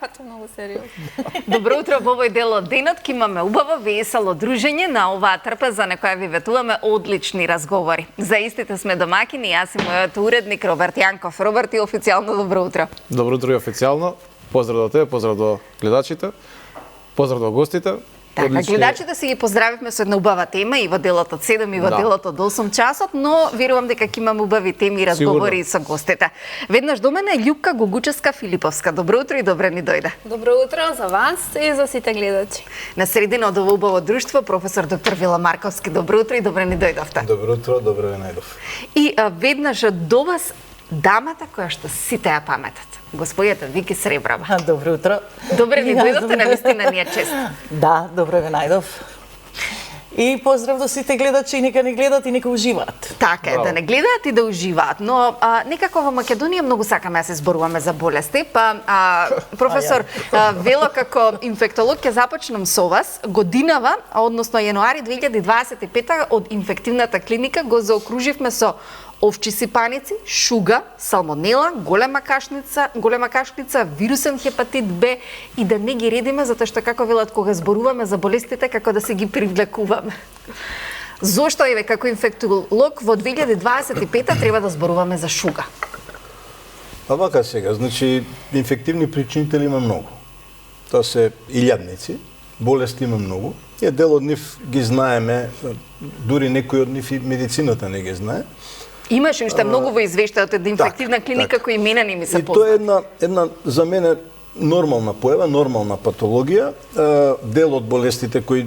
Тоа многу сериозно. Добро утро во овој дел од денот, ке имаме убаво, весело дружење на оваа трпеза на која ви ветуваме одлични разговори. За истите сме домакини, јас и мојот уредник Роберт Јанков. Роберт, и официјално добро утро. Добро утро и официјално. Поздрав до тебе, поздрав до гледачите, поздрав до гостите. Така, гледачите си ги поздравивме со една убава тема и во делот од 7 и во делот од 8 часот, но верувам дека ќе имаме убави теми и разговори со гостите. Веднаш до мене е Љупка Гогучевска-Филиповска. Добро утро и добре ни дојде. Добро утро за вас и за сите гледачи. На средина од ово убаво друштво, професор доктор Вила Марковски. Добро утро и добре ни дојдовте. Добро утро, добре ви најдов. И веднаш до вас дамата која што сите ја паметат. Господјата Вики Сребрава. Добро утро. Добре ви дојдовте, навистина ни е чест. Да, добро ви најдов. И поздрав до сите гледачи, нека не гледат и нека уживаат. Така е, да не гледаат и да уживаат, но некако во Македонија многу сакаме да се зборуваме за болести, па професор Вело, како инфектолог ќе започнам со вас. Годинава, односно јануари 2025 од инфективната клиника го заокруживме со овчи сипаници, шуга, салмонела, голема кашница, вирусен хепатит Б и да не ги редиме, затоа што како велат кога зборуваме за болестите, како да се ги привлекуваме. Зошто еве како инфектолог во 2025 треба да зборуваме за шуга? Па вака сега, значи инфективни причинители има многу. Тоа се илјадници, болести има многу. И дел од нив ги знаеме, дури некои од нив и медицината не ги знае. Имаше уште многу во извештајот од инфективна клиника кои имена не ми се познати. И тоа е една за мене нормална појава, нормална патологија, дел од болестите кои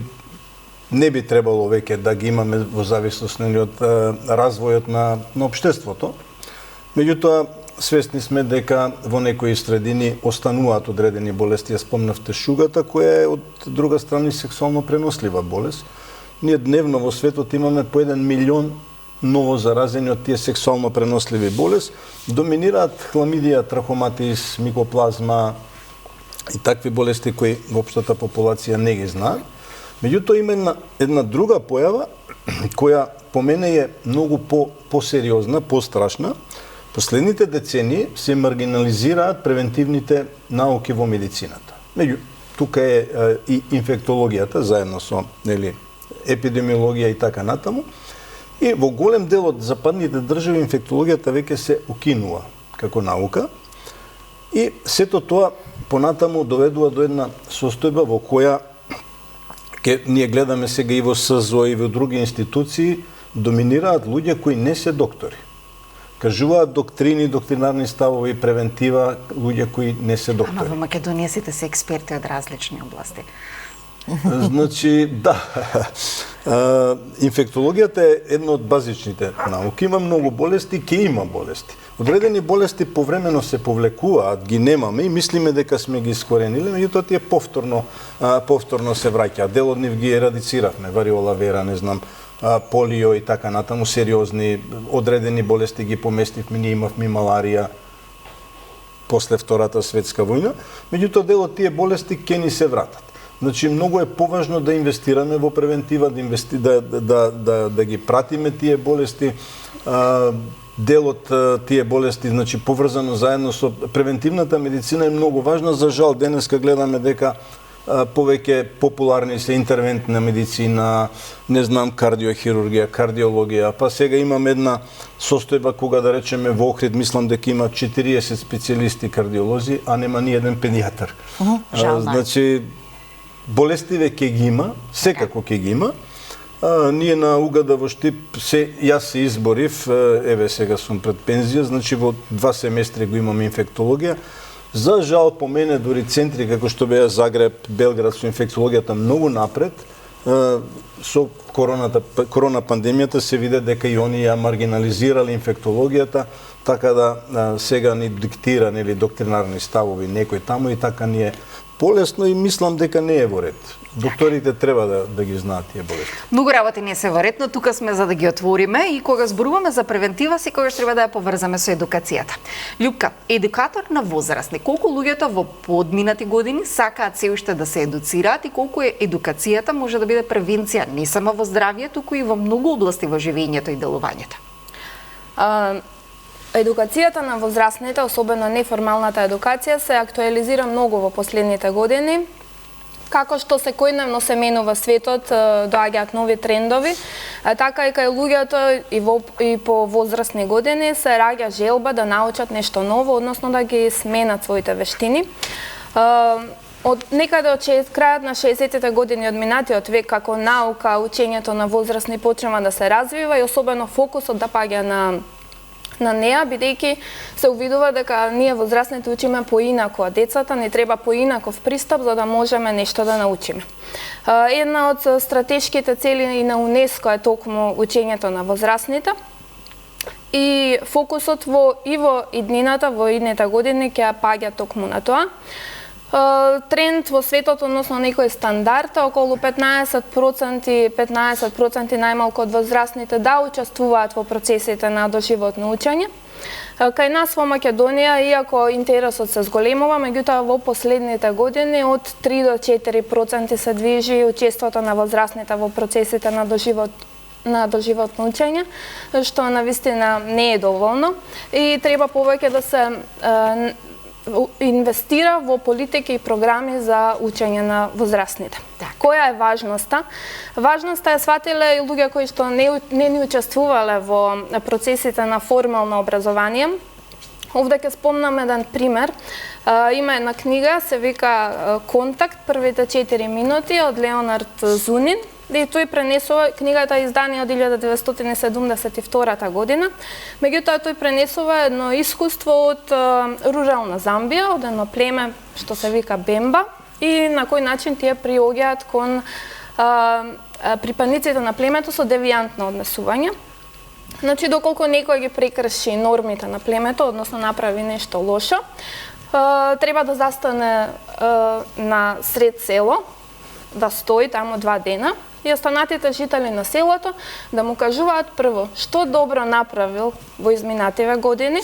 не би требало веќе да ги имаме во зависност од развојот на општеството. Меѓутоа, свесни сме дека во некои средини остануваат одредени болести. Ја спомнавте шугата, која е од друга страна сексуално пренослива болест. Ние дневно во светот имаме по 1 милион ново заразени од тие сексуално преносливи болест. Доминираат хламидија, трахоматис, микоплазма и такви болести кои во општата популација не ги знаат. Меѓутоа има една друга појава која по мене е многу посериозна, пострашна. Последните децении се маргинализираат превентивните науки во медицината. Тука е и инфектологијата заедно со епидемиологија и така натаму. И во голем дел од западните држави инфектологијата веќе се укинува како наука. И сето тоа понатаму доведува до една состојба во која ние гледаме сега и во СЗО и во други институции доминираат луѓе кои не се доктори. Кажуваат доктрини, доктринарни ставови, превентива, луѓе кои не се доктори. Ама во Македонија сите се експерти од различни области. Значи, да. Инфектологијата е една од базичните науки. Има многу болести, ќе има болести. Одредени болести повремено се повлекуваат, ги немаме и мислиме дека сме ги искорениле, меѓутоа тие повторно се враќаат. Дел од нив ги ерадициравме, вариола вера, не знам, полио и така натаму, сериозни, одредени болести ги поместивме, ние имавме маларија после Втората светска војна, меѓутоа дел од тие болести ќе ни се вратат. Значи, многу е поважно да инвестираме во превентива, да ги пратиме тие болести. Дел од тие болести, значи, поврзано заедно со превентивната медицина е многу важна. За жал, денеска гледаме дека повеќе популарни се интервентна медицина, не знам, кардиохирургија, кардиологија, па сега имаме една состојба кога да речеме во Охрид, мислам дека има 40 специјалисти кардиолози, а нема ни еден педијатар. Значи, болестиве ќе ги има, секако ќе ги има. Ние на УГД во Штип, јас се изборив, еве сега сум пред пензија, значи во 2 семестри го имам инфектологија. За жал, по мене, дури центри како што беа Загреб, Белград со инфектологијата многу напред, со корона пандемијата се виде дека и они ја маргинализирали инфектологијата, така да сега ни диктира доктринарни ставови некој таму и така ни е полесно и мислам дека не е во ред. Докторите треба да ги знаат тие болести. Многу работи не се во ред, но тука сме за да ги отвориме и кога зборуваме за превентива, секогаш треба да ја поврзаме со едукацијата. Љупка, едукатор на возрастни, колку луѓето во подминати години сакаат се уште да се едуцираат и колку едукацијата може да биде превенција не само во здравје, туку и во многу области во живењето и делувањето? Едукацијата на возрастните, особено неформалната едукација, се актуализира многу во последните години. Како што секојдневно се менува светот, доаѓаат нови трендови, така и кај луѓето и по возрастни години се раѓа желба да научат нешто ново, односно да ги сменат своите вештини. Од некаде од крајот на 60-тите години од минатиот век, како наука, учењето на возрастни почнува да се развива и особено фокусот да паѓа на неа, бидејќи се увидува дека ние возрастните учиме поинако, а децата ни треба поинаков пристап за да можеме нешто да научиме. Една од стратешките цели и на УНЕСКО е токму учењето на возрастните и фокусот во иднината, во идните години ќе паѓа токму на тоа. Тренд во светот, односно некој стандард, околу 15% најмалку од возрастните да учествуваат во процесите на доживотно учење. Кај нас во Македонија, иако интересот се зголемува, меѓутоа во последните години од 3 до 4% се движи учеството на возрастните во процесите на доживотно учење, што навистина не е доволно и треба повеќе да се инвестира во политики и програми за учење на возрастните. Која е важноста? Важноста е сватиле и луѓе кои што не ни учествувале во процесите на формално образование. Овде ќе спомнам еден пример. Има една книга, се вика Контакт, првите 4 минути од Леонард Зунин. И тој пренесува, книгата е издана од 1972 година, меѓутоа тој пренесува едно искуство од рурална Замбија, од едно племе што се вика Бемба, и на кој начин тие приоѓаат кон припадниците на племето со девијантно однесување. Значи, доколку некој ги прекрши нормите на племето, односно направи нешто лошо, треба да застане на сред село, да стои таму 2 дена, и останатите жители на селото да му кажуваат прво што добро направил во изминативе години,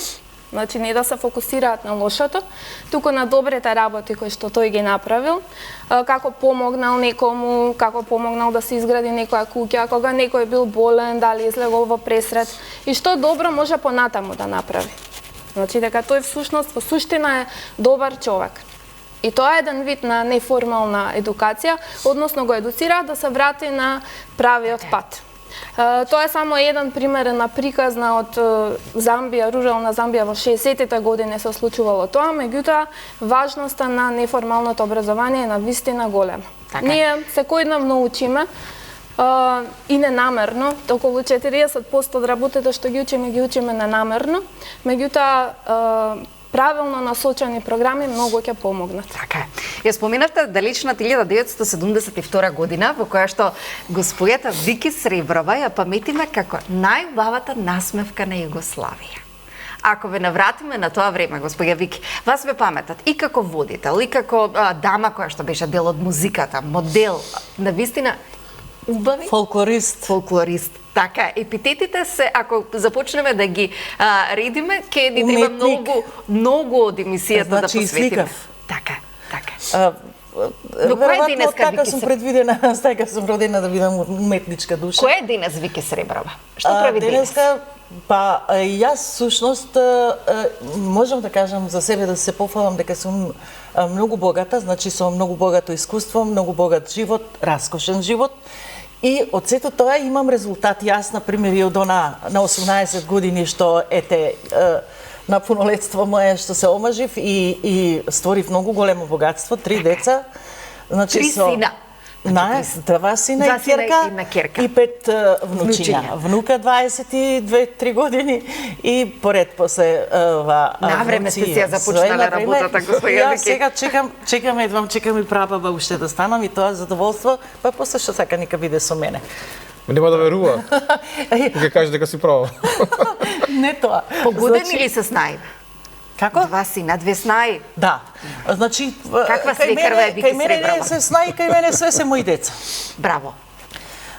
значи не да се фокусираат на лошото, туку на добрите работи кои што тој ги направил, како помогнал некому, како помогнал да се изгради некоја куќа, кога некој бил болен, дали излегол во пресрет и што добро може понатаму да направи. Значи дека тој всушност во суштина е добар човек. И тоа е еден вид на неформална едукација, односно го едуцира да се врати на правиот пат. Тоа е само еден пример на приказна од Замбија, рурална Замбија во 60-тите години се случувало тоа, меѓутоа важноста на неформалното образование е навистина голема. Ние секојдневно учиме и ненамерно, околу 40% од работите што ги учиме ненамерно, меѓутоа правилно насочени програми многу ќе помогнат. Така е. Ја споменавте далечната 1972 година, во која што господјата Вики Среброва ја паметиме како најубавата насмевка на Југославија. Ако ве навратиме на тоа време, господја Вики, вас ве паметат и како водител, и како дама која што беше дел од музиката, модел, навистина убави? Фолклорист. Така, епитетите се, ако започнеме да ги редиме, ќе ни треба многу од емисијата да посветиме. Така. Но кој е денес така сум предвидена, така сум родена да бидам уметничка душа. Кој е денес Вики Среброва? Што прави денес? Па, јас сушност можам да кажам за себе, да се пофалам дека сум многу богата, значи со многу богато искуство, многу богат живот, раскошен живот. И од сето тоа имам резултати. Јас, например, и од на 18 години што на пунолетство мое што се омажив и створив многу големо богатство, 3 деца. Значи 3 сина. 2 сина и керка и 5 внучиња. Внука 22-3 години и поред после навреме сте си ја започнале работата, господја Вики. Јас сега чекам и прабаба уште да станам и тоа задоволство, па после што сака нека биде со мене. Нема да верува. Ќе каже дека си права. Не тоа. Погодени ли се снај? Како? 2 сина, 2 снаи. Да. Значи, каква свекрва е Вики Среброва? Кај мене се снаи, кај мене се мои деца. Браво.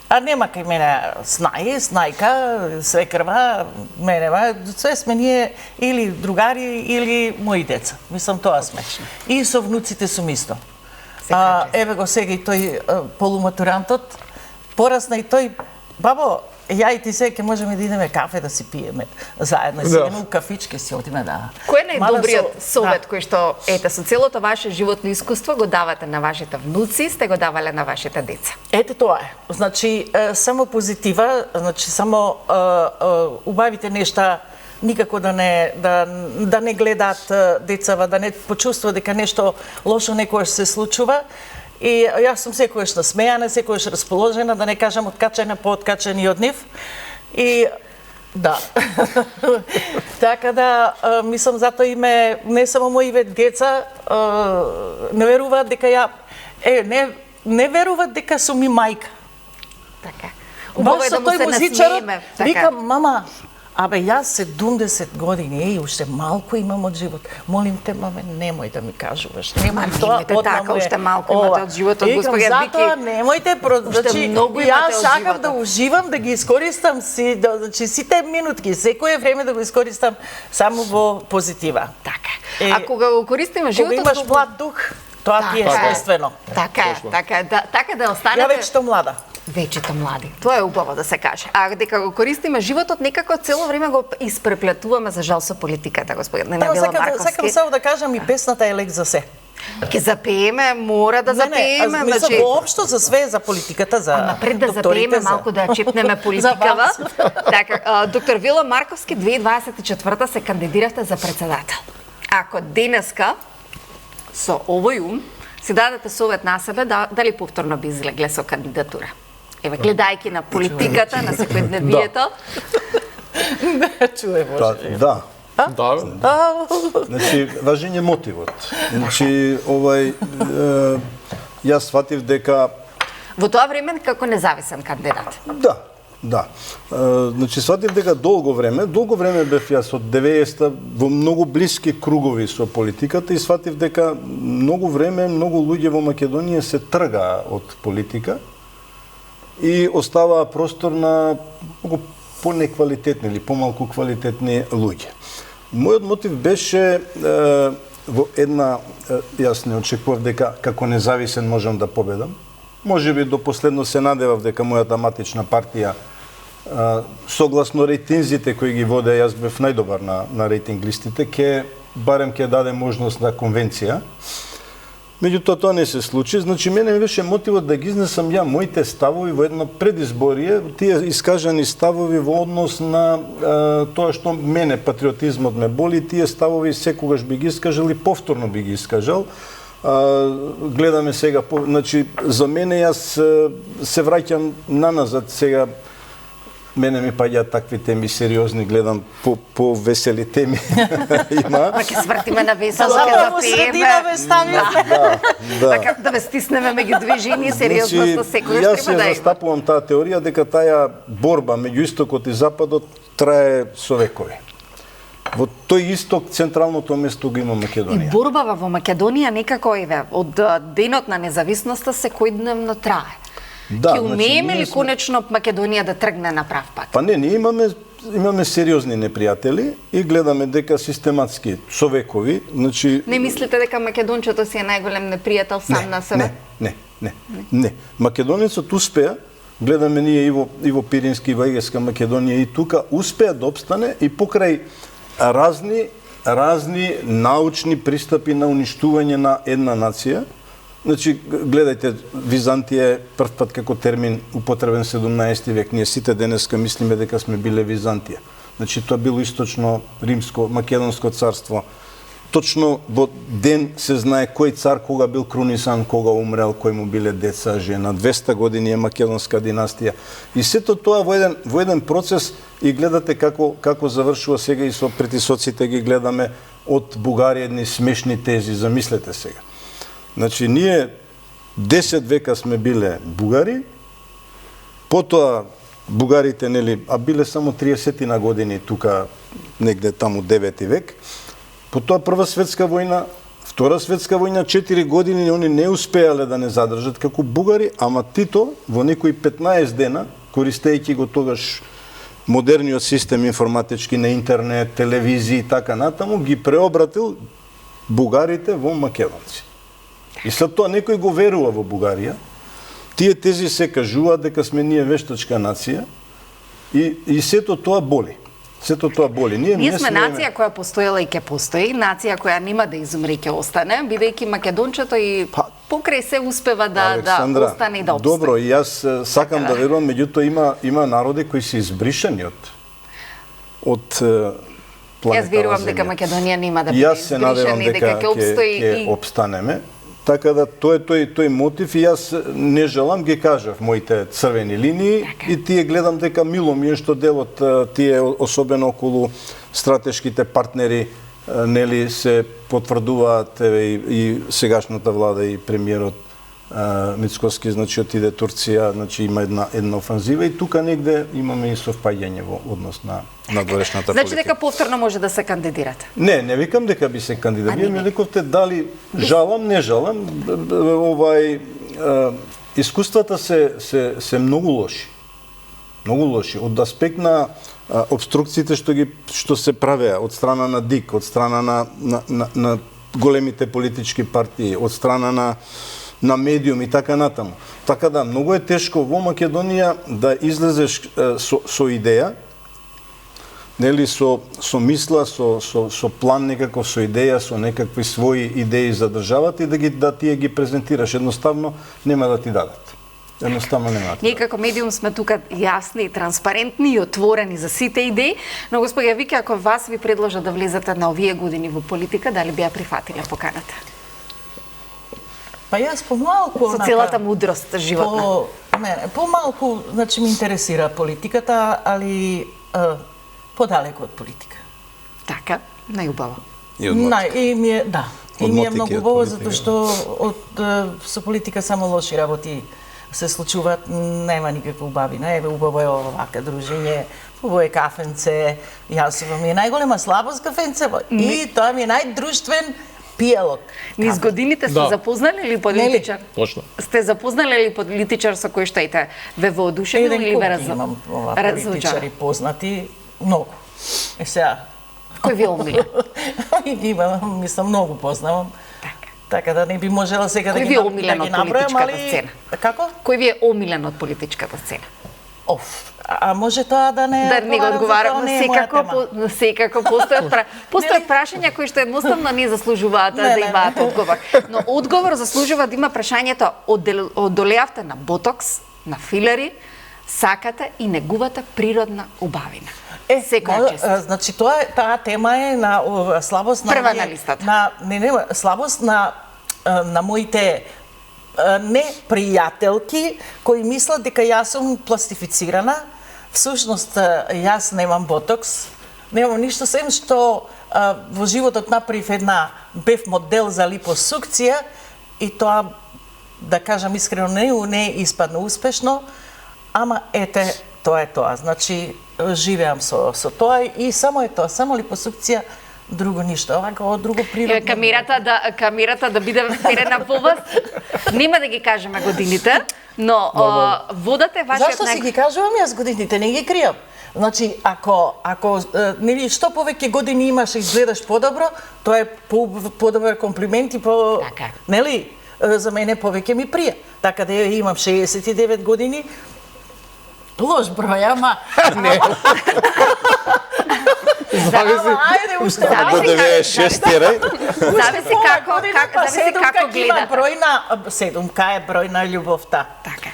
А нема кај мене снаи, снајка, свекрва, менева, све сме ние или другари или мои деца. Мислам, тоа сме. И со внуците сум исто. Еве го сега и тој полуматурантот, порасна и тој, бабо, ја и ти се ќе можеме да идеме кафе да си пиеме заедно, и седеме у кафичке си отиме да. Кој е најдобриот совет кој што ете со целото ваше животно искуство го давате на вашите внуци, сте го давале на вашите деца? Ете тоа е. Значи само позитива, значи само убавите нешта, никако да не гледаат децава, да не почувствуваат дека нешто лошо некојаш се случува. И јас сум секојаш насмејана, секојаш расположена, да не кажам откачена, пооткачена и од нив. И да. Така да, мислам, затоа име не само моите деца не веруваат дека ја не веруваат дека сум и мајка. Така. Убаво е да му се насмееме. Вика, мама, абе, јас 70 години, уште малку имам од живот. Молим те, маме, немој да ми кажуваш. Немој тоа, така, уште малку имате од животот, госпоѓа Вики. Затоа немојте, значи, јас сакам да уживам, да ги искористам значи сите минутки, секое време да го искористам само во позитива. Така. А кога го користиме животот, кога имаш млад дух, тоа ти е естествено. Така да останете. Ја вечето млада. Вечето млади. Тоа е убаво да се каже. А дека го користиме животот, некако цело време го испреплетуваме за жал со политиката, господине Вила Марковски. Сакам само да кажам и песната е лек за се. Ќе запееме, мора да запееме, значи воопшто за све, за политиката, за напред да запееме, малку да чепнеме политикава. Така, доктор Вила Марковски 2024 се кандидиравте за председател. Ако денеска со овој ум си дадете совет на себе, дали повторно би излегле со кандидатура? Еве, гледајќи на политиката, на секојдневието. Не чуе, може. Да. Да. Значи, важен е мотивот. Значи, јас сватив дека во тоа време како независен кандидат. Да. Значи, сватив дека долго време бев јас од 90-та во многу блиски кругови со политиката и сватив дека многу време, многу луѓе во Македонија се тргаа од политика и оставаа простор на многу понеквалитетни или помалку квалитетни луѓе. Мојот мотив беше во една, јас не очекував дека како независен можам да победам. Можеби до последно се надевав дека мојата матична партија согласно рейтинзите кои ги воде, јас бев најдобар на рейтинг листите, барем ќе даде можност на конвенција. Меѓутоа тоа не се случи, значи мене ми беше мотивот да ги изнесам ја моите ставови во едно предизборие, тие искажани ставови во однос на тоа што мене патриотизмот ме боли, тие ставови секогаш би ги искажал и повторно би ги искажал. Гледаме сега, значи за мене јас се враќам наназад сега. Мене ми паѓаат такви теми сериозни, гледам по весели теми има. Па ќе свртиме на весело, ќе запееме. Така да ве стиснеме меѓу две жени, сериозноста секогаш треба да има. Јас ја застапувам таа теорија дека таа борба меѓу истокот и западот трае со векови. Во тој исток централното место го има Македонија. И борбава во Македонија некако од денот на независноста секојдневно трае. Ќе умееме ли конечно Македонија да тргне на прав пат? Па не, ние имаме сериозни непријатели и гледаме дека систематски со векови, значи не мислите дека македончето си е најголем непријател сам на себе? Не. Македонецот успеа, гледаме ние и во Пирински и во Егејска Македонија и тука успеа да опстане и покрај разни научни пристапи на уништување на една нација. Значи, гледајте, Византија е прв пат како термин употребен 17 век. Ние сите денеска мислиме дека сме биле Византија. Значи, тоа било источно римско, македонско царство. Точно во ден се знае кој цар кога бил крунисан, кога умрел, кој му биле деца, жена. 200 години е македонска династија. И сето тоа во еден процес и гледате како завршува сега и со притисоците ги гледаме од Бугарија едни смешни тези, замислете сега. Значи, ние 10 века сме биле бугари, потоа бугарите, нели, а биле само 30 на години тука, негде таму 9 век, потоа Прва светска војна, Втора светска војна, 4 години они не успеале да не задржат како бугари, ама Тито во некои 15 дена, користејќи го тогаш модерниот систем информатички на интернет, телевизија и така натаму, ги преобратил бугарите во македонци. И след тоа некој го верува во Бугарија. Тие тези се кажуваат дека сме ние вештачка нација. И сето тоа боли. Сето тоа боли. Ние сме нација која постоела и ќе постои, нација која нема да изумре и ќе остане, бидејќи македончето и покрај се успева да остане и да обстои. Добро, и јас сакам да верувам, меѓутоа има народи кои се избришани од планета. Јас верувам дека Македонија нема да биде избришена. Јас се надевам дека ќе обстанеме. Така да тој мотив и јас не желам, ги кажав моите црвени линии и тие гледам дека мило ми е што делот тие особено околу стратешките партнери нели се потврдуваат и сегашната влада и премиерот Мицкоски, значи отиде Турција, значи има една офанзива и тука негде имаме и совпаѓање во однос на дорешната политика. Значи дека повторно може да се кандидирате? Не викам дека би се кандидирал. Вие ми рековте дали жалам, не жалам. Искуствата се многу лоши. Многу лоши. Од аспект на обструкциите што се правеа од страна на ДИК, од страна на големите политички партии, од страна на медиум и така натаму. Така да, многу е тешко во Македонија да излезеш со идеја, нели со мисла, со план некаков, со идеја, со некакви своји идеи за државата и да тие ги презентираш. Едноставно нема да ти дадат. Едноставно нема. Ние како медиум сме тука јасни, транспарентни и отворени за сите идеи, но господја Вики, ако вас ви предложа да влезете на овие години во политика, дали би ја прифатиле поканата? Па јас помалку со целата мудрост животна. Помалку, значи ми интересира политиката, али подалеку од политика. Така, најубаво. И ми е многу убаво затоа што со политика само лоши работи се случуваат, нема никаква убавина. Еве убаво е овака дружење, убаво е кафенце, јас ми е најголема слабост кафенце и тоа ми е најдружствен пиелок. Низ годините сте запознали ли политичар? Точно. Сте запознали ли политичар со кој што ве воодушевил или ве имам политичари познати, многу. Сега кој ви омилен? Имам, мислам, многу познавам. Така да не би можела сега да ги набројам, али како? Кој ви е омилен од политичката сцена? Може тоа да не го одговарам, секако постојат прашања кои што едноставно не заслужуваат да имаат одговор. Но одговор заслужува да има прашањето одолеавте на ботокс, на филери, сакате и негувате природна убавина. Значи таа тема е на слабост на прва на листата. Слабост на моите непријателки кои мислат дека јас сум пластифицирана. Всушност јас немам ботокс, немам ништо сем што во животот направив бев модел за липосукција и тоа, да кажам искрено, не испадна успешно, ама ете, тоа е тоа. Значи живеам со тоа и само е тоа, само липосукција, друго ништо, овако друго природно. Камерата да биде вперена во вас. Нема да ги кажеме годините, но водате вашиот... Зашто си ги кажувам јас годините, не ги кријам. Значи, ако нели што повеќе години имаш и изгледаш подобро, тоа е подобар комплимент и нели за мене повеќе ми прија. Така да имам 69 години. Лош број, ама Зависи. До 96 Зависи како гледате. Седумка е број на љубовта. Така.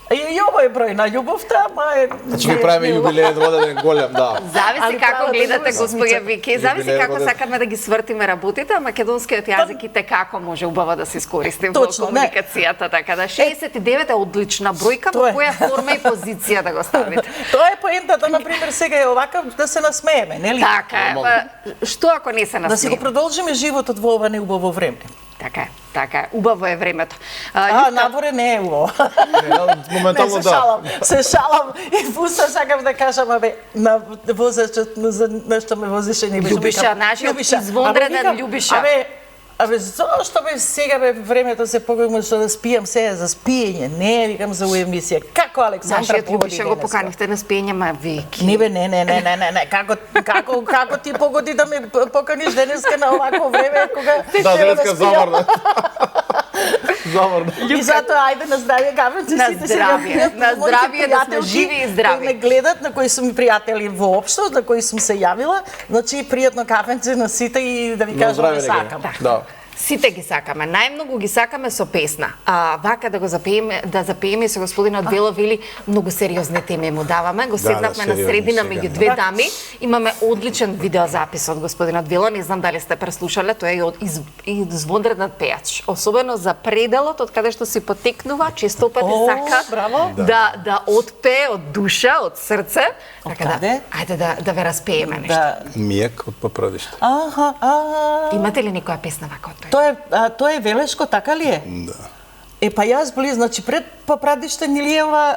И ово е број на љубовта, ама е... Значи ми правиме јубилеен воден голем, да. Зависи како гледате, господја Вики, зависи како сакаме да ги свртиме работите, а македонскиот јазик и како може убаво да се искористи во комуникацијата, така да 69 е одлична бројка, во која форма и позиција да го ставите. Тоа е поентата, например, сега е овака да се насмееме, нели? Така е. Што ако не се насмееме? Да си го продолжиме животот во ова неубаво време. Така е. Убаво е времето. Надворе не е убаво. Моментално да. Се шалам и пуста сакам да кажам, на возачот за нешто ме возише не беше. Љубиша, нашиот извонреден Љубиша. Зошто сега времето се поголемо што да спијам сега за спиење, не викам за емисија. Како Александра погоди Љубиша го поканихте на спиење, ма Вики. Не. Како ти погоди да ме поканиш денеска на овакво време кога денеска заморна. Заморно. И затоа ајде на здравје, кафенци, На сите здравје, на здравје, да сме пријателки живи и здрави. кои ме гледат, на кои сум ми пријатели воопшто, на кои сум се јавила, значи пријатно кафенце на сите и да ви На кажам здравје, да Регина. сакам. Да. Сите ги сакаме, најмногу ги сакаме со песна. Вака да го запееме со господинот Вело Вели, многу сериозни теми му даваме. Го седнавме на сериозни средина сега, меѓу да. две дами. Имаме одличен видеозапис од господинот Вело, не знам дали сте преслушале, тој е извонреден пејач. Особено за пределот од каде што си потекнува, често пати сака браво. да отпее од душа, од срце. Така да, каде? ајде да ве распееме нешто. Да. Мијак од Попрадиште. Имате ли некоја песна вака од тој? Тоа е Велешко, така ли е? Да. Па јас били, значи пред Попрадиште Нилиева,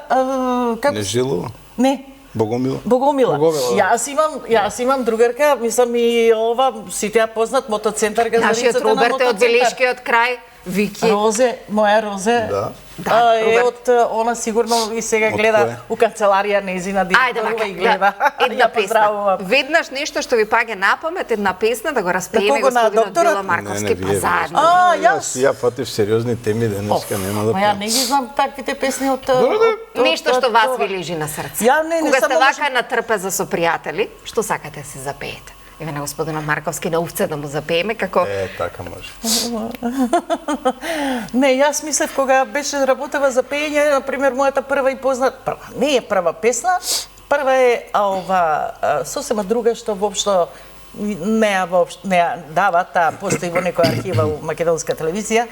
како? Не жилува? Не, Богомила? Богомила. Богомила, да. Јас имам другарка, мислам и ова, сите ја познат, мотоцентар Нашиот газарицата на Роберт е од мотоцентар. Велешкиот крај, Вики. Розе, моја Розе. Да. Да, е Роберт. од она сигурно и сега Од гледа кој? у канцеларија незина Ајде директорува вака, и гледа. една Ја песна. поздравувам. Веднаш нешто што ви паѓа на памет, една песна да го распееме кого, на господинот докторот? Вело Марковски, Не, па вие заедно. Јас. Ја патив сериозни теми денеска, нема да Ма ја пеам. не ги знам таквите песни од... Нешто што вас ви лежи на срце. Ја не Кога сте само вака на трпеза со пријатели, што сакате да се запеете? Еве на господинот Марковски на овце да му запееме како Така може. Не, јас мислев кога беше работева за пеење, на пример мојата прва и позната, не е прва песна, прва е сосема друга што воопшто не ја дава, таа постои во некоја архива у македонска телевизија,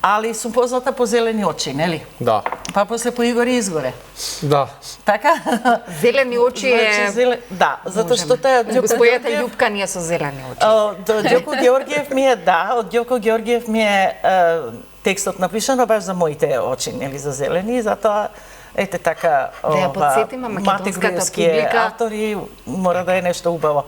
али сум позната по Зелени очи, нели? Да. Па после по Игор Изгоре. Да. Така? зелени очи е... Да, затоа што таа од Ѓоко Господјата Георгиев... Љупка ние со зелени очи. Од Ѓоко Георгиев ми е, да, од Ѓоко Георгиев ми е текстот напишано баш за моите очи, нели, за зелени, затоа ете така, ја потсетиме македонската публика. автори, мора да е нешто убаво.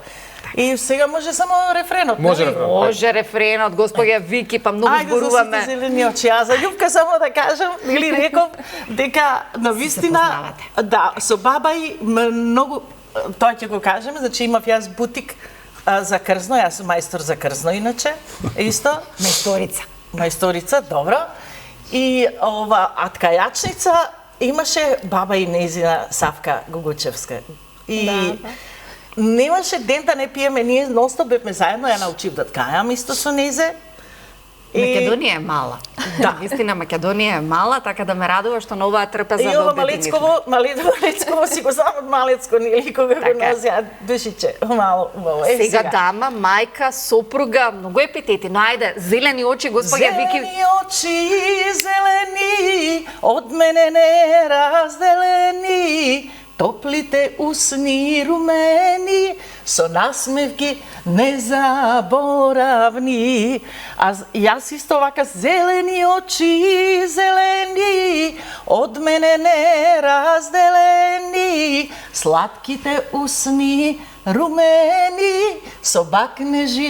И сега може само рефренот, Може нели? рефренот. Може рефренот, господја Вики, па многу Ајде за зборуваме. сите зелени очи. А за Љупка само да кажам, или реков дека на вистина, познавате. да, со баба и многу, тоа ќе го кажеме, значи имав јас бутик за крзно, јас сум мајстор за крзно иначе, исто. Месторица. Мајсторица, добро. И ова аткајачница имаше баба и незина Савка Гогучевска. И немаше ден да не пиеме, ние ностоп бевме заедно, ја научив да ткајам исто со незе. Македонија е мала. Да. Вистина Македонија е мала, така да ме радува што на оваа трпеза И да ова обединивме. Малецково си го знам од Малецко, нели, кога го Така. носеа душиче. Мало, убаво. Сега дама, мајка, сопруга, многу епитети, но ајде, зелени очи, господја Вики. Зелени очи, зелени, од мене не разделени, топлите усни румени, со насмевки незаборавни. Јас исто вака зелени очи, зелени, од мене не разделени, сладките усни румени, со бакнежи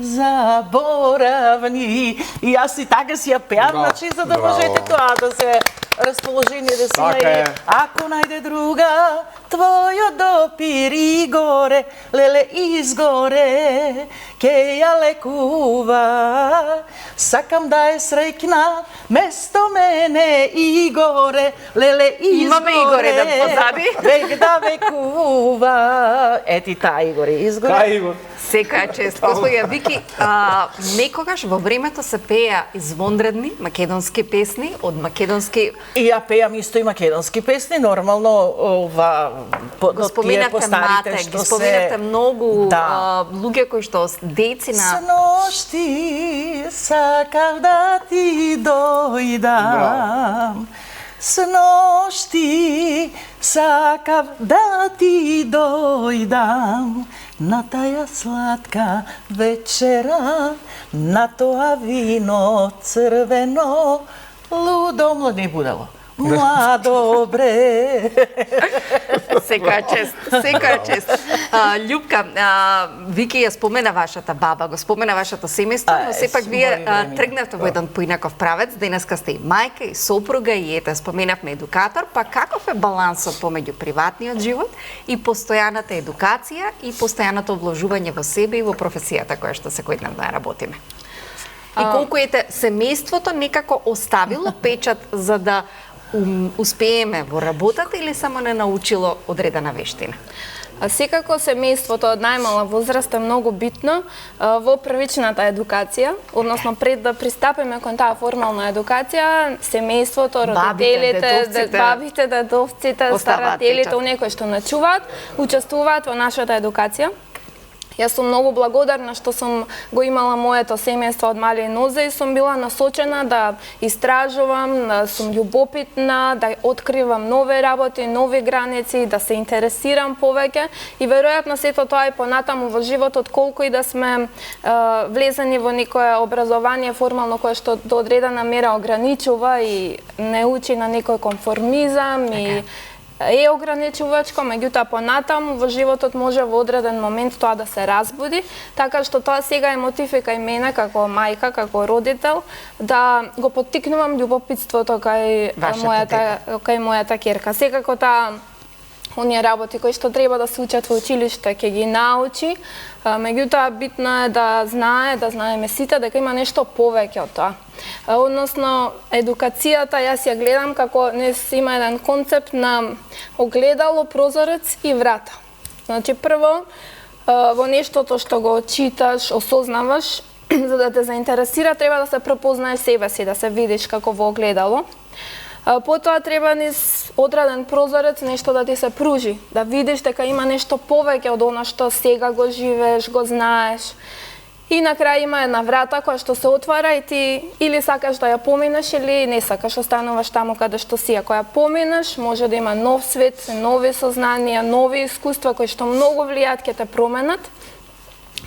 заборавни. И јас и така си ја пеам, Браво. значи, за да Браво. можете тоа да се расположение да си Така има и е. ако најде друга, твојот допир и горе, леле изгоре, ке ја лекува. Сакам да е среќна место мене и горе, леле изгоре. Имаме Игоре да позади. Век да векува. Ети таа Игоре изгоре. Кај Игор? Секоја чест. Господја Вики, некогаш во времето се пеја извонредни македонски песни од македонски... И ја пеам исто и македонски песни, нормално ова Го споменавте мате, ги споменавте многу луѓе кои што деци на... Сношти сакав да ти дојдам. Сношти сакав да ти дојдам на таја сладка вечера, на тоа вино црвено, лудо не будало. Младо бре. Секоја чест, секоја чест. Љупка, Вики ја спомена вашата баба, го спомена вашето семејство, но сепак вие тргнавте во еден поинаков правец. Денеска сте и мајка, и сопруга, и ете, споменавме едукатор, па каков е балансот помеѓу приватниот живот и постојаната едукација и постојаното вложување во себе и во професијата која што секојдневно ја работиме? И колку семејството некако оставило печат за да успееме во работата или само не научило одредена вештина? Секако семејството од најмала возраст е многу битно во првичната едукација, односно пред да пристапиме кон таа формална едукација, семејството, родителите, бабите, дедовците, старателите, оние кои што начуваат, учествуваат во нашата едукација. Јас сум многу благодарна што сум го имала моето семејство од мали нозе и сум била насочена да истражувам, да сум љубопитна, да откривам нови работи, нови граници, да се интересирам повеќе и веројатно сето тоа и понатаму во животот, колку и да сме влезени во некое образование формално кое што до одредена мера ограничува и не учи на некој конформизам и е ограничувачко, меѓутоа понатаму во животот може во одреден момент тоа да се разбуди, така што тоа сега е мотив и кај мене како мајка, како родител, да го поттикнувам љубопитството кај мојата ќерка. Секако таа оние работи кои што треба да се учат во училиште ќе ги научи, меѓутоа битно е да знаеме сите дека има нешто повеќе од тоа. Односно, едукацијата јас ја гледам како има еден концепт на огледало, прозорец и врата. Значи, прво, во нештото што го читаш, осознаваш, за да те заинтересира, треба да се препознаеш себе си, да се видиш како во огледало. Потоа треба низ одреден прозорец нешто да ти се пружи, да видиш дека има нешто повеќе од она што сега го живееш, го знаеш. И на крај има една врата која што се отвара и ти или сакаш да ја поминеш или не сакаш, остануваш таму каде што си. Ако ја поминеш, може да има нов свет, нови сознанија, нови искуства кои што многу влијаат, ќе те променат.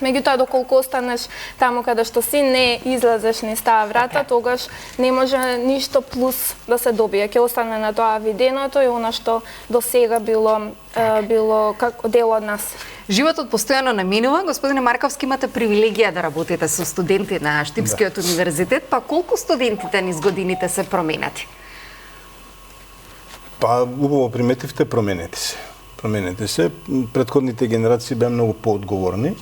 Меѓутоа, доколку останеш таму каде што си, не излезеш низ таа врата, тогаш не може ништо плюс да се добие. Ќе остане на тоа виденото и она што до сега било како дел од нас. Животот постојано наминува. Господине Марковски, имате привилегија да работите со студенти на Штипскиот универзитет, па колку студентите низ годините се променати? Па, убаво приметивте, променети се. Претходните генерации беа многу поодговорни.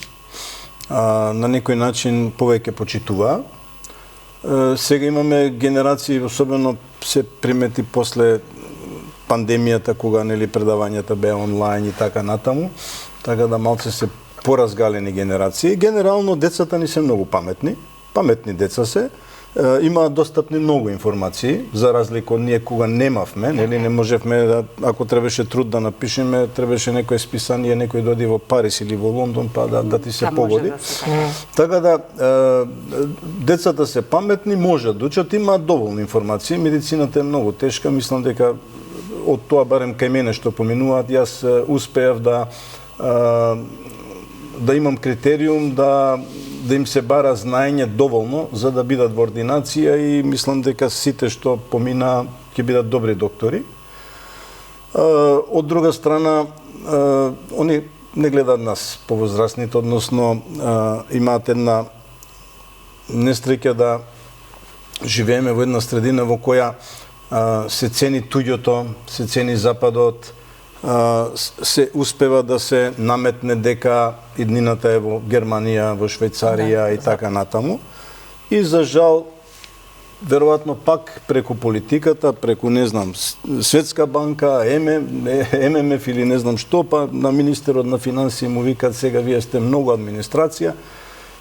На некој начин повеќе почитуваа. Сега имаме генерации, особено се примети после пандемијата, кога предавањата беа онлайн и така натаму, така да малце се поразгалени генерации. Генерално децата ни се многу паметни деца се, имаат достапни многу информации, за разлика од ние кога немавме, не можевме, ако требаше труд да напишеме, требаше некое списание, некој дојде во Париз или во Лондон, па да ти се погоди. Така да, децата се паметни, можат да учат, имаат доволно информации, медицината е многу тешка, мислам дека од тоа барем кај мене што поминуваат, јас успеав да имам критериум да им се бара знаење доволно за да бидат во ординација и мислам дека сите што помина ќе бидат добри доктори. Од друга страна, они не гледаат нас повозрастните, односно имаат една несреќа да живееме во една средина во која се цени туѓото, се цени западот, се успева да се наметне дека иднината е во Германија, во Швајцарија и така натаму. И за жал, веројатно пак преку политиката, преку, не знам, Светска банка, ММФ или не знам што, па на министерот на финансии му викат сега вие сте многу администрација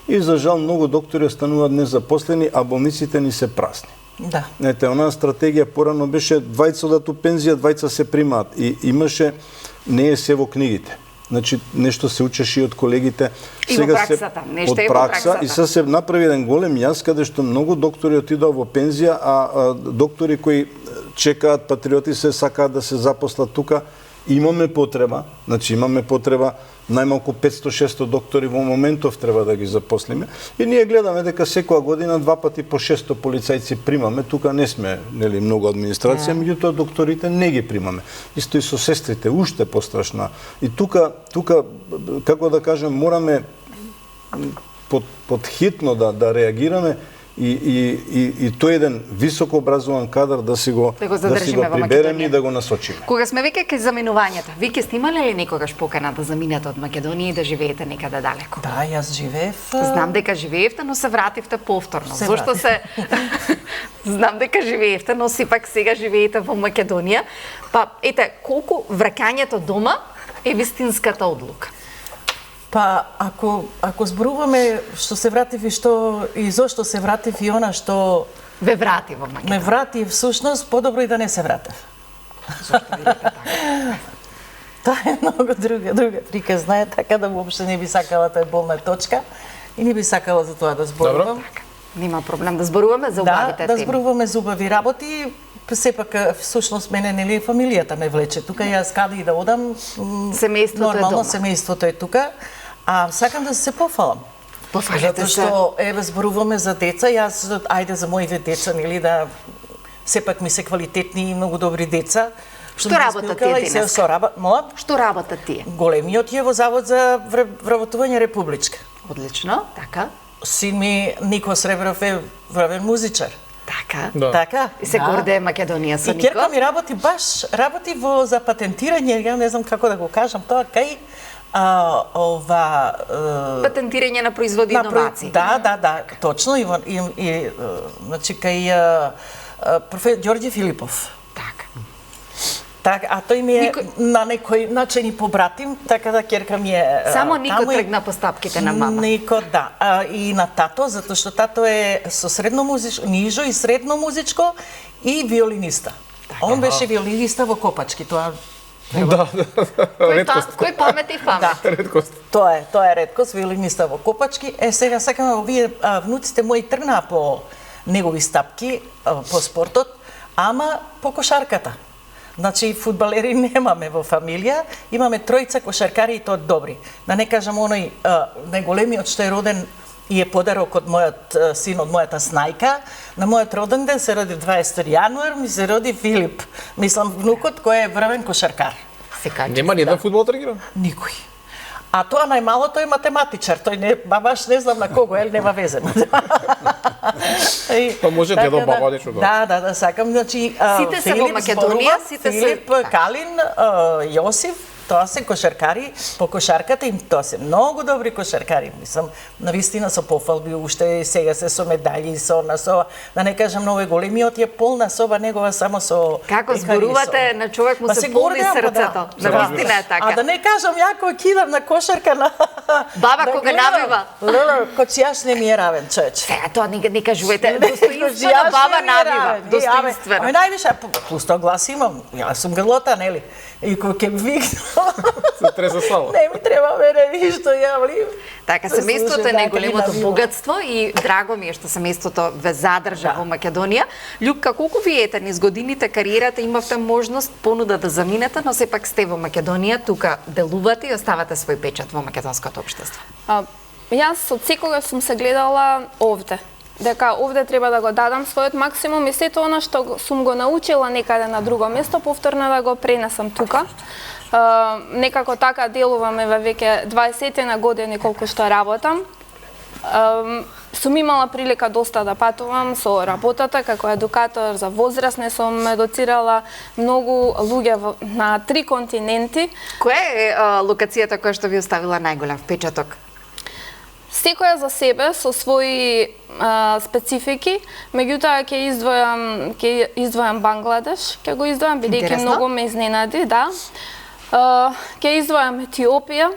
и за жал многу доктори остануваат незапослени, а болниците ни се празни. Да. Ете, онаа стратегија порано беше двајца одат у пензија, двајца се примаат и имаше, не е се во книгите. Значи, нешто се учеше и од колегите. И сега во праксата, нешто е во праксата. И сега се направи еден голем јас, каде што многу доктори отидоа во пензија, а доктори кои чекаат, патриоти се сакаат да се запослат тука, имаме потреба, најмалку 500-600 доктори во моментов треба да ги запослиме. И ние гледаме дека секоја година 2 пати по 600 полицајци примаме, тука не сме многу администрација, меѓутоа докторите не ги примаме. Исто и со сестрите, уште пострашна. И тука како да кажем, мораме подхитно да реагираме и тој еден високо образован кадар да си го прибереме и да го насочиме. Кога сме веќе кај заминувањето, вие сте имале ли некогаш покана да заминете од Македонија и да живеете некаде далеко? Да, јас живеев. Знам дека живеевте, но се вративте повторно. Зошто се Знам дека живеевте, но сепак сега живеете во Македонија. Па ете, колку враќањето дома е вистинската одлука? Па, ако зборуваме што се вратив и зошто се вратив и она што ве врати во Македонија. Ме врати всушност, подобро и да не се вратев. Зошто ви река така? Тоа е многу друга прика, знае, така да воопште не би сакала, тоа е болна точка и не би сакала за тоа да зборувам. Нема проблем да зборуваме за убавите теми. Да зборуваме за убави работи. Сепак, всушност, мене нели фамилијата ме влече тука, јас каде и да одам, семејството е дома. Семејството е тука, а сакам да се пофалам. Затоа што еве зборуваме за деца, јас ајде за моите деца, нели да сепак ми се квалитетни и многу добри деца. Што работат тие денес? Што работат тие? Големиот е во Завод за вработување Републичка. Одлично, така. Син ми Нико Сребров е вравен музичар. Така. Да. Така. И се гордее Македонија со Нико. И ќерка ми работи во за патентирање, ја не знам како да го кажам, тоа кај патентирање на производи и иновации. Да, точно и значи кај професор Ѓорѓе Филипов. Так, а тој ми е на некој начин и побратим, така да ќерка ми е само Нико тргна по стапките на мама. Нико, да. И на тато, затоа што тато е со средно музичко, нижо и средно музичко и виолиниста. Он беше виолиниста во Копачки, тоа Да, редкост. Кој памет и памет. Редкост. Тоа е редкост, виолиниста во Копачки. Сега сакаме овие внуците мои тргнаа по негови стапки по спортот, ама по кошарката. Значи, фудбалери немаме во фамилија, имаме тројца кошаркари и тоа добри. Да не кажам оној најголемиот што е роден и е подарок од мојот син, од мојата снајка. На мојот роден ден се роди 20 јануар, ми се роди Филип. Мислам, внукот кој е врвен кошаркар. Нема ни еден фудбал тренира? Никој. А тоа најмалото е математичар, тој не, баш не знам на кого, нема везе. Па може да до баба нешто. Да, сакам, значи сите се во Македонија, сите се Филип, Калин, Јосиф, тоа се кошаркари по кошарката им, тоа се многу добри кошаркари, мислам, навистина со пофалби, уште сега се со медаљи, со да не кажам, ново големиот е полна соба негова само со како зборувате на човек му се полни срцето. Навистина е така. А да не кажам, ја кога кидам на кошарка на баба кога навива. Коцјаш не ми е равен, човече. Сега тоа не кажувате, достоинствена баба навива, достоинствена. Ај највише, плюс тоа глас имам, јас сум грлота, нели? И кога ќе викнам, се треса слава. Не ми треба мене ништо, ја влив. Така, семејството е најголемото богатство и драго ми е што семејството ве задржа во Македонија. Љупка, колку вие ете низ годините кариерата имавте можност понуда да заминете, но сепак сте во Македонија, тука делувате и оставате свој печат во македонското општество? Јас од секогаш сум се гледала овде. Дека овде треба да го дадам својот максимум и сето она што сум го научила некаде на друго место, повторно да го пренесам тука. Некако така делуваме во веќе 20 на години колку што работам. Сум имала прилика доста да патувам со работата како едукатор за возрастни, сум едуцирала многу луѓе на 3 континенти. Која е локацијата која што ви оставила најголем впечаток? Секоја за себе со своји специфики, меѓутоа ќе издвојам Бангладеш, ќе го издвојам бидејќи многу ме изненади, да. Ќе издвојам Етиопија.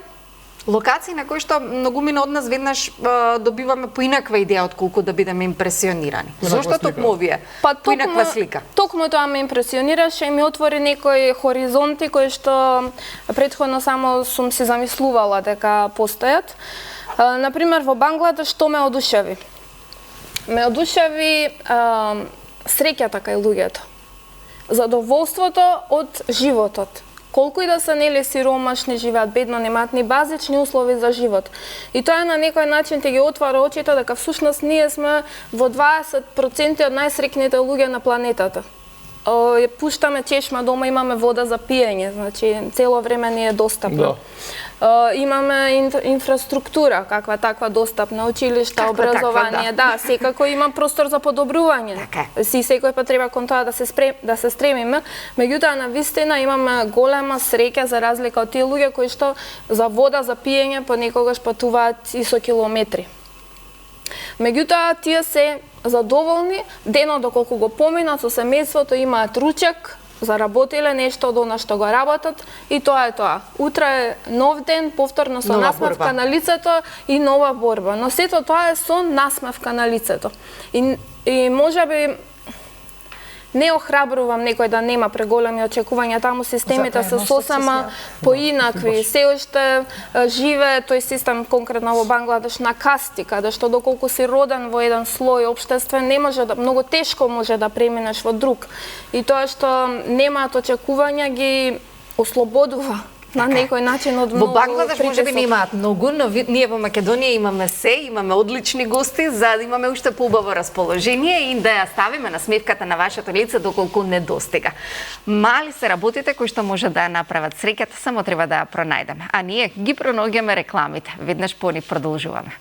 Локации на кои што многумина од нас веднаш добиваме поинаква идеја од колку да бидеме импресионирани. Зошто токму овие? Поинаква слика. Токму тоа ме импресионираше и ми отвори некои хоризонти кои што претходно само сум се замислувала дека постојат. Например, во Бангладеш што ме одушеви? Ме одушеви среќата кај луѓето. Задоволството од животот. Колку и да се нели сиромашни, живеат бедно, немаат ни базични услови за живот. И тоа на некој начин ќе ги отвара очите дека всушност ние сме во 20% од најсреќните луѓе на планетата. ја пуштаме чешма дома, имаме вода за пиење, значи цело време ни е достапна. Имаме инфраструктура, каква таква достапна, училишта, образование, да, секако има простор за подобрување. Си секој пат треба кон тоа да се стремиме, меѓутоа на вистина имаме голема среќа за разлика од тие луѓе кои што за вода за пиење понекогаш патуваат и со километри. Меѓутоа тие се задоволни, денот доколку го поминат со семејството, имаат ручек, заработиле нешто од она што го работат и тоа е тоа. Утре е нов ден, повторно со насмевка на лицето и нова борба. Но сето тоа е со насмевка на лицето. И можеби не охрабрувам некој да нема преголеми очекувања, таму системите се сосема поинакви. Се уште живее тој систем конкретно во Бангладеш на касти, каде што доколку си роден во еден слој општествен, не може да, многу тешко може да преминеш во друг. И тоа што немаат очекувања ги ослободува на некој начин од многу. Во Бангладеш можеби немаат многу, но ние во Македонија имаме имаме одлични гости, за да имаме уште поубаво расположение и да ја ставиме на сметката на вашето лице доколку не достига. Мали се работите кои што може да ја направат среќата, само треба да ја пронајдеме. А ние ги пронаоѓаме рекламите. Веднаш по нив продолжуваме.